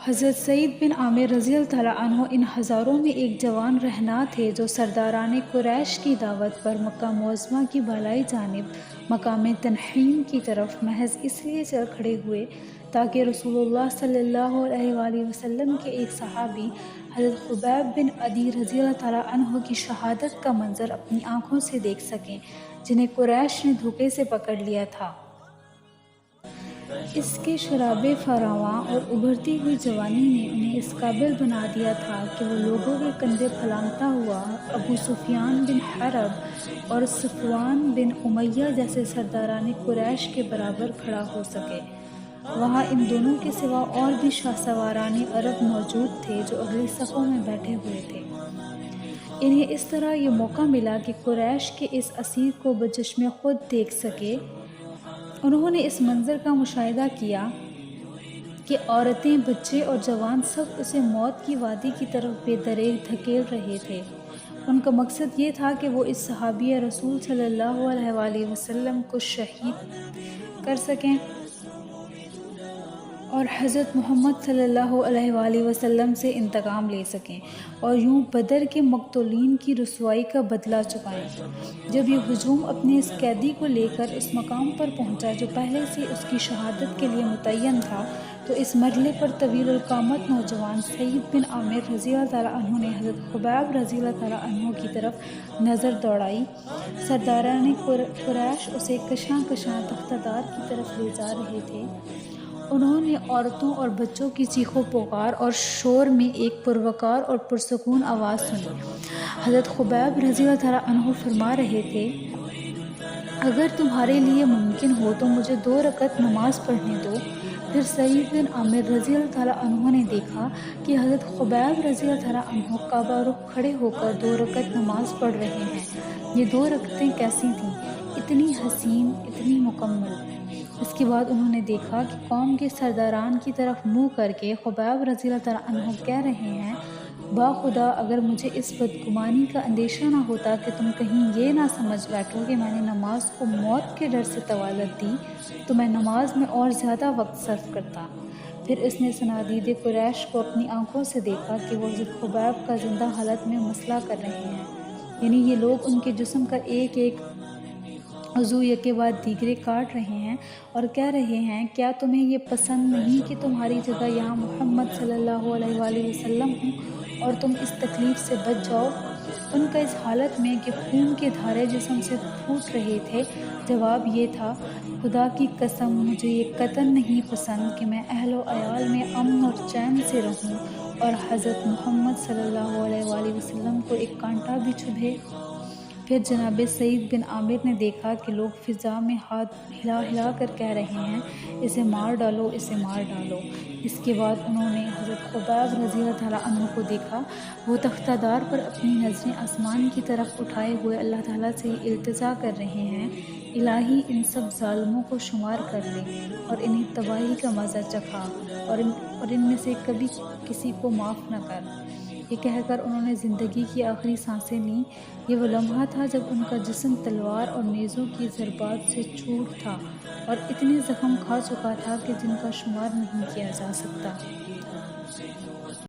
حضرت سعید بن عامر رضی اللہ تعالیٰ عنہ ان ہزاروں میں ایک جوان رہنا تھے جو سرداران قریش کی دعوت پر مکہ معظمہ کی بالائی جانب مقام تنعیم کی طرف محض اس لیے چل کھڑے ہوئے تاکہ رسول اللہ صلی اللہ علیہ وآلہ وسلم کے ایک صحابی حضرت خبیب بن عدی رضی اللہ تعالیٰ عنہ کی شہادت کا منظر اپنی آنکھوں سے دیکھ سکیں، جنہیں قریش نے دھوکے سے پکڑ لیا تھا۔ اس کے شراب فراواں اور ابھرتی ہوئی جوانی نے انہیں اس قابل بنا دیا تھا کہ وہ لوگوں کے کندھے پھلانگتا ہوا ابو سفیان بن حرب اور صفوان بن امیہ جیسے سرداران قریش کے برابر کھڑا ہو سکے۔ وہاں ان دونوں کے سوا اور بھی شاہ سواران عرب موجود تھے جو اگلی صفوں میں بیٹھے ہوئے تھے۔ انہیں اس طرح یہ موقع ملا کہ قریش کے اس اسیر کو بچشم خود دیکھ سکے۔ انہوں نے اس منظر کا مشاہدہ کیا کہ عورتیں، بچے اور جوان سب اسے موت کی وادی کی طرف بے دریغ دھکیل رہے تھے۔ ان کا مقصد یہ تھا کہ وہ اس صحابی رسول صلی اللہ علیہ وآلہ وسلم کو شہید کر سکیں اور حضرت محمد صلی اللہ علیہ وآلہ وسلم سے انتقام لے سکیں اور یوں بدر کے مقتولین کی رسوائی کا بدلہ چکائیں۔ جب یہ ہجوم اپنے اس قیدی کو لے کر اس مقام پر پہنچا جو پہلے سے اس کی شہادت کے لیے متعین تھا، تو اس مرحلے پر طویل القامت نوجوان سعید بن عامر رضی اللہ تعالیٰ عنہ نے حضرت خبیب رضی اللہ تعالیٰ عنہ کی طرف نظر دوڑائی۔ سرداران قریش اسے کشاں کشاں تختہ دار کی طرف لے جا رہے تھے۔ انہوں نے عورتوں اور بچوں کی چیخ و پکار اور شور میں ایک پروقار اور پرسکون آواز سنی۔ حضرت خبیب رضی اللہ تعالیٰ عنہ فرما رہے تھے، اگر تمہارے لیے ممکن ہو تو مجھے 2 رکعت نماز پڑھنے دو۔ پھر سعید بن عامر رضی اللہ تعالیٰ عنہ نے دیکھا کہ حضرت خبیب رضی اللہ تعالیٰ عنہ کعبہ رخ کھڑے ہو کر 2 رکعت نماز پڑھ رہے ہیں۔ یہ 2 رکعتیں کیسی تھیں؟ اتنی حسین، اتنی مکمل۔ اس کے بعد انہوں نے دیکھا کہ قوم کے سرداران کی طرف منہ کر کے خبیب رضی اللہ تعالیٰ عنہ کہہ رہے ہیں، باخدا اگر مجھے اس بدگمانی کا اندیشہ نہ ہوتا کہ تم کہیں یہ نہ سمجھ بیٹھو کہ میں نے نماز کو موت کے ڈر سے طوالت دی، تو میں نماز میں اور زیادہ وقت صرف کرتا۔ پھر اس نے صنادید قریش کو اپنی آنکھوں سے دیکھا کہ وہ حضرت خبیب کا زندہ حالت میں مسئلہ کر رہے ہیں، یعنی یہ لوگ ان کے جسم کا ایک ایک عضو یکے بعد دیگرے کاٹ رہے ہیں اور کہہ رہے ہیں، کیا تمہیں یہ پسند نہیں کہ تمہاری جگہ یہاں محمد صلی اللہ علیہ وآلہ وسلم ہوں اور تم اس تکلیف سے بچ جاؤ؟ ان کا اس حالت میں کہ خون کے دھارے جسم سے پھوٹ رہے تھے جواب یہ تھا، خدا کی قسم مجھے یہ قطعاً نہیں پسند کہ میں اہل و عیال میں امن اور چین سے رہوں اور حضرت محمد صلی اللہ علیہ وآلہ وسلم کو ایک کانٹا بھی چبھے۔ پھر جناب سعید بن عامر نے دیکھا کہ لوگ فضا میں ہاتھ ہلا ہلا کر کہہ رہے ہیں، اسے مار ڈالو، اسے مار ڈالو۔ اس کے بعد انہوں نے حضرت خبیب رضی اللہ تعالیٰ عنہ کو دیکھا، وہ تختہ دار پر اپنی نظریں آسمان کی طرف اٹھائے ہوئے اللہ تعالیٰ سے التجا کر رہے ہیں، الہی ان سب ظالموں کو شمار کر لے اور انہیں تباہی کا مزہ چکھا اور ان میں سے کبھی کسی کو معاف نہ کر۔ یہ کہہ کر انہوں نے زندگی کی آخری سانسیں لیں۔ یہ وہ لمحہ تھا جب ان کا جسم تلوار اور نیزوں کی ضربات سے چور تھا اور اتنے زخم کھا چکا تھا کہ جن کا شمار نہیں کیا جا سکتا۔